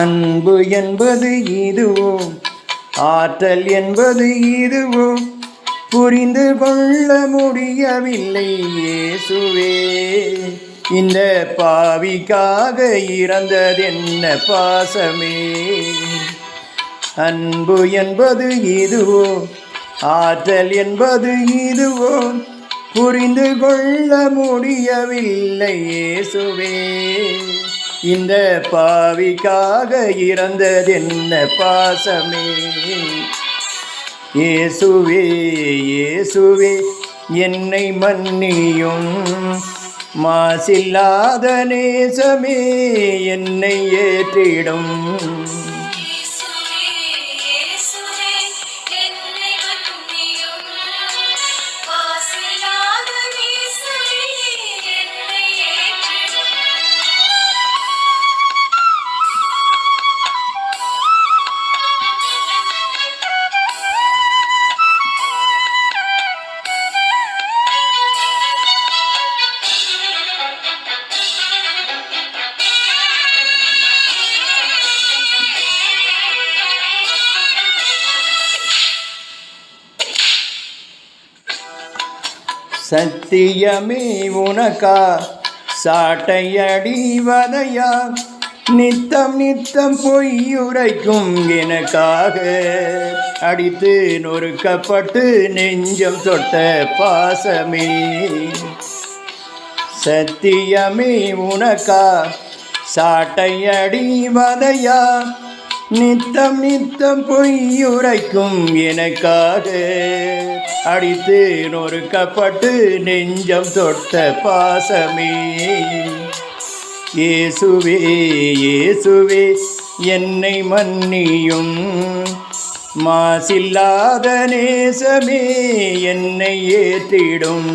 அன்பு என்பது இதுவோ, ஆற்றல் என்பது இதுவோ, புரிந்து கொள்ள முடியவில்லை இயேசுவே. இந்த பாவிக்காக இறந்ததென்ன பாசமே. அன்பு என்பது இதுவோ, ஆற்றல் என்பது இதுவோ, புரிந்து கொள்ள முடியவில்லை இயேசுவே. இந்த பாவிக்காக இறந்ததென்ன பாசமே. இயேசுவே இயேசுவே என்னை மன்னியும், மாசில்லாத நேசமே என்னை ஏற்றிடும். சத்தியமே உனக்கா சாட்டையடிவதையா, நித்தம் நித்தம் பொய்யுரைக்கும் எனக்காக, அடித்து நொறுக்கப்பட்டு நெஞ்சம் தொட்ட பாசமே. சத்தியமே உனக்கா சாட்டையடிவதையா, நித்தம் நித்தம் பொய்யுரைக்கும் எனக்காக, அடித்து நொறுக்கப்பட்டு நெஞ்சம் தொட்ட பாசமே. இயேசுவே இயேசுவே என்னை மன்னியும், மாசில்லாத நேசமே என்னை ஏற்றிடும்.